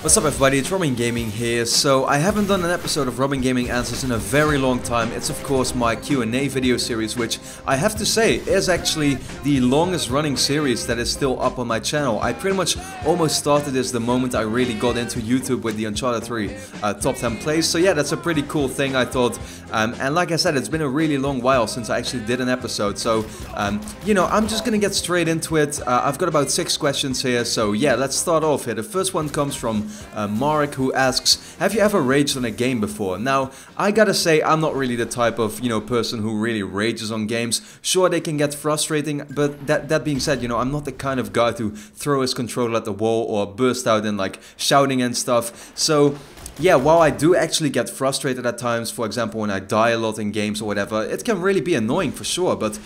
What's up everybody, it's RobinGaming here. So I haven't done an episode of RobinGaming Answers in a very long time. It's of course my Q&A video series, which I have to say is actually the longest running series that is still up on my channel. I pretty much almost started this the moment I really got into YouTube with the Uncharted 3 top 10 plays. So yeah, that's a pretty cool thing, I thought. And like I said, it's been a really long while since I actually did an episode. So, you know, I'm just gonna get straight into it. I've got about 6 questions here. So yeah, let's start off here. The first one comes from Mark, who asks, have you ever raged on a game before? Now, I gotta say, I'm not really the type of, you know, person who really rages on games. Sure, they can get frustrating, but that being said, you know, I'm not the kind of guy to throw his controller at the wall or burst out in like shouting and stuff. So yeah, while I do actually get frustrated at times, for example when I die a lot in games or whatever, it can really be annoying for sure, but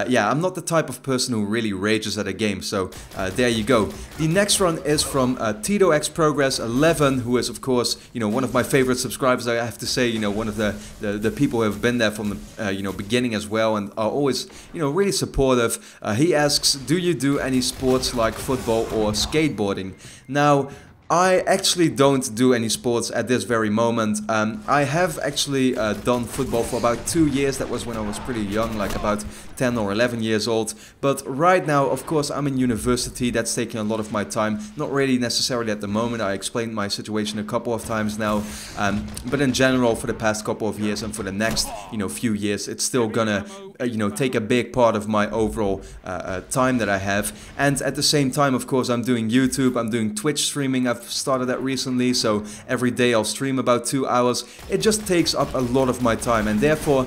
yeah, I'm not the type of person who really rages at a game, so there you go. The next one is from Tito X Progress 11, who is of course, you know, one of my favorite subscribers, I have to say, you know, one of the people who have been there from the you know, beginning as well and are always, you know, really supportive. He asks, do you do any sports like football or skateboarding? Now, I actually don't do any sports at this very moment. I have actually done football for about 2 years. That was when I was pretty young, like about 10 or 11 years old. But right now, of course, I'm in university. That's taking a lot of my time. Not really necessarily at the moment. I explained my situation a couple of times now. But in general, for the past couple of years and for the next, you know, few years, it's still gonna, you know, take a big part of my overall time that I have. And at the same time, of course, I'm doing YouTube. I'm doing Twitch streaming. I've started that recently, so every day I'll stream about 2 hours. It just takes up a lot of my time, and therefore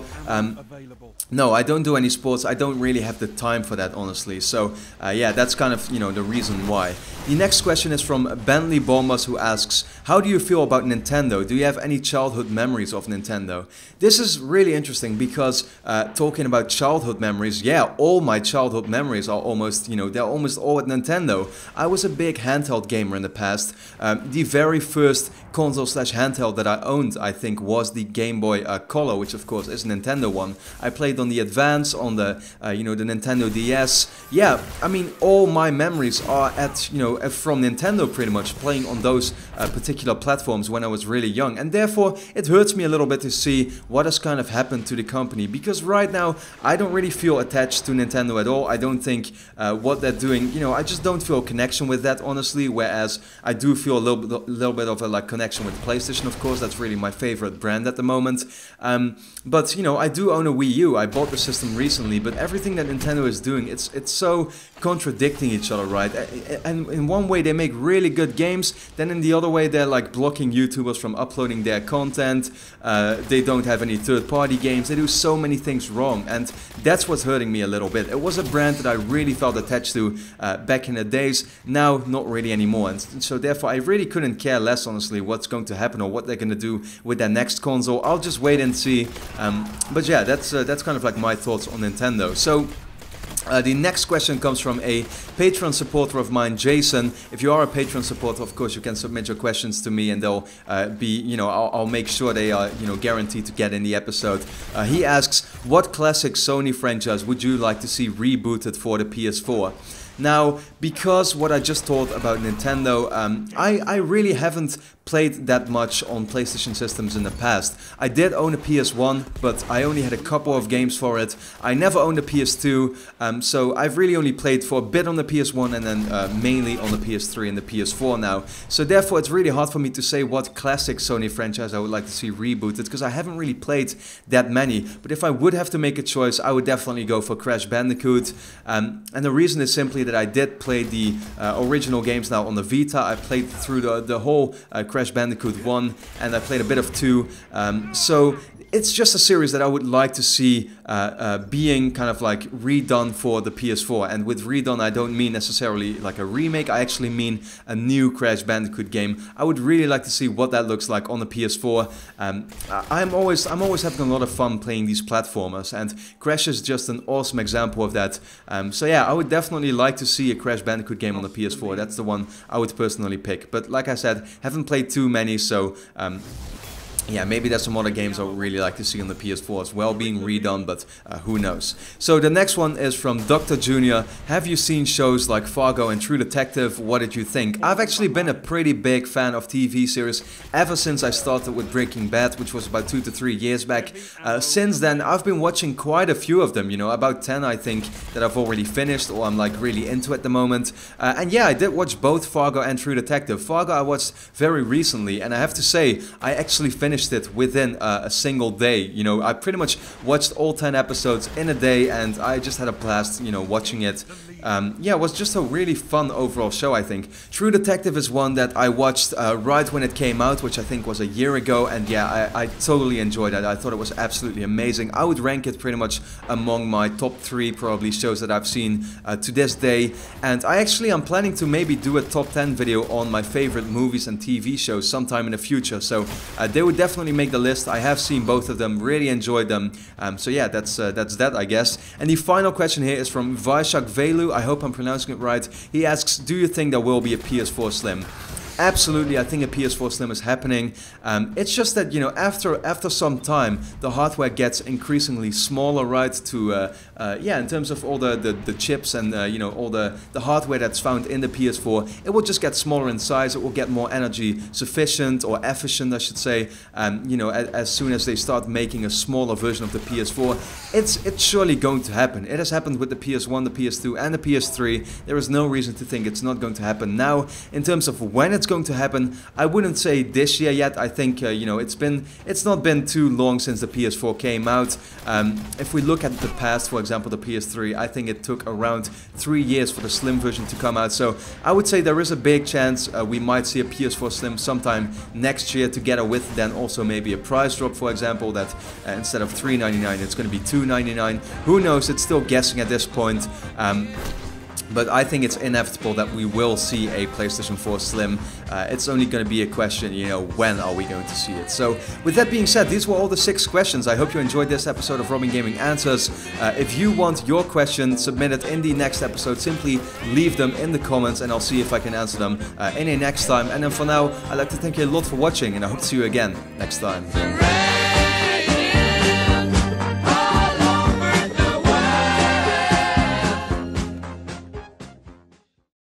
no, I don't do any sports. I don't really have the time for that, honestly. So yeah, that's kind of, you know, the reason why. The next question is from Bentley Bombas, who asks, how do you feel about Nintendo? Do you have any childhood memories of Nintendo? This is really interesting because talking about childhood memories, yeah, all my childhood memories are almost, you know, they're almost all at Nintendo. I was a big handheld gamer in the past. The very first console/handheld that I owned, I think, was the Game Boy Color, which of course is a Nintendo one. I played on the Advance, on the, you know, the Nintendo DS. Yeah, I mean, all my memories are at, you know, from Nintendo pretty much, playing on those particular platforms when I was really young. And therefore, it hurts me a little bit to see what has kind of happened to the company, because right now, I don't really feel attached to Nintendo at all. I don't think what they're doing, you know, I just don't feel a connection with that, honestly, whereas I do feel a little bit of a like connection with PlayStation, of course. That's really my favorite brand at the moment. But, you know, I do own a Wii U. I bought the system recently, but everything that Nintendo is doing, it's so contradicting each other, right? And in one way they make really good games, then in the other way they're like blocking YouTubers from uploading their content. They don't have any third-party games. They do so many things wrong, and that's what's hurting me a little bit. It was a brand that I really felt attached to back in the days. Now, not really anymore, and so therefore I really couldn't care less, honestly, what's going to happen or what they're going to do with their next console. I'll just wait and see. But yeah, that's kind of like my thoughts on Nintendo. So the next question comes from a Patreon supporter of mine, Jason. If you are a Patreon supporter, of course, you can submit your questions to me, and they'll be, you know, I'll make sure they are, you know, guaranteed to get in the episode. He asks, what classic Sony franchise would you like to see rebooted for the PS4? Now, because what I just told about Nintendo, I really haven't played that much on PlayStation systems in the past. I did own a PS1, but I only had a couple of games for it. I never owned a PS2, so I've really only played for a bit on the PS1 and then mainly on the PS3 and the PS4 now. So therefore it's really hard for me to say what classic Sony franchise I would like to see rebooted, because I haven't really played that many. But if I would have to make a choice, I would definitely go for Crash Bandicoot. And the reason is simply that I did play the original games now on the Vita. I played through the whole Crash Bandicoot 1, and I played a bit of 2. So it's just a series that I would like to see being kind of like redone for the PS4. And with redone, I don't mean necessarily like a remake. I actually mean a new Crash Bandicoot game. I would really like to see what that looks like on the PS4. I'm always having a lot of fun playing these platformers, and Crash is just an awesome example of that. So yeah, I would definitely like to see a Crash Bandicoot game on the PS4. That's the one I would personally pick. But like I said, haven't played too many, so yeah, maybe there's some other games I would really like to see on the PS4 as well being redone, but who knows. So the next one is from Dr. Jr. Have you seen shows like Fargo and True Detective? What did you think? I've actually been a pretty big fan of TV series ever since I started with Breaking Bad, which was about 2 to 3 years back. Since then, I've been watching quite a few of them, you know, about 10 I think that I've already finished or I'm like really into at the moment. And yeah, I did watch both Fargo and True Detective. Fargo I watched very recently, and I have to say, I actually finished it within a single day. You know, I pretty much watched all 10 episodes in a day, and I just had a blast, you know, watching it. Yeah, it was just a really fun overall show, I think. True Detective is one that I watched right when it came out, which I think was a year ago, and yeah, I totally enjoyed it. I thought it was absolutely amazing. I would rank it pretty much among my top 3 probably shows that I've seen to this day, and I actually am planning to maybe do a top 10 video on my favorite movies and TV shows sometime in the future, so they would definitely make the list. I have seen both of them, really enjoyed them, so yeah, that's that, I guess. And the final question here is from Vaishak Velu. I hope I'm pronouncing it right. He asks, do you think there will be a PS4 Slim? Absolutely, I think a PS4 Slim is happening. It's just that, you know, after some time, the hardware gets increasingly smaller, right? To yeah, in terms of all the chips and you know, all the hardware that's found in the PS4, it will just get smaller in size. It will get more energy sufficient or efficient, I should say. You know, as soon as they start making a smaller version of the PS4, it's surely going to happen. It has happened with the PS1, the PS2, and the PS3. There is no reason to think it's not going to happen now. In terms of when it's going to happen, I wouldn't say this year yet. I think you know, it's not been too long since the PS4 came out. If we look at the past, for example the PS3, I think it took around 3 years for the Slim version to come out, so I would say there is a big chance we might see a PS4 Slim sometime next year, together with then also maybe a price drop, for example, that instead of $399 it's going to be $299. Who knows, it's still guessing at this point. But I think it's inevitable that we will see a PlayStation 4 Slim. It's only going to be a question, you know, when are we going to see it? So, with that being said, these were all the 6 questions. I hope you enjoyed this episode of RobinGaming Answers. If you want your question submitted in the next episode, simply leave them in the comments and I'll see if I can answer them in a next time. And then for now, I'd like to thank you a lot for watching, and I hope to see you again next time.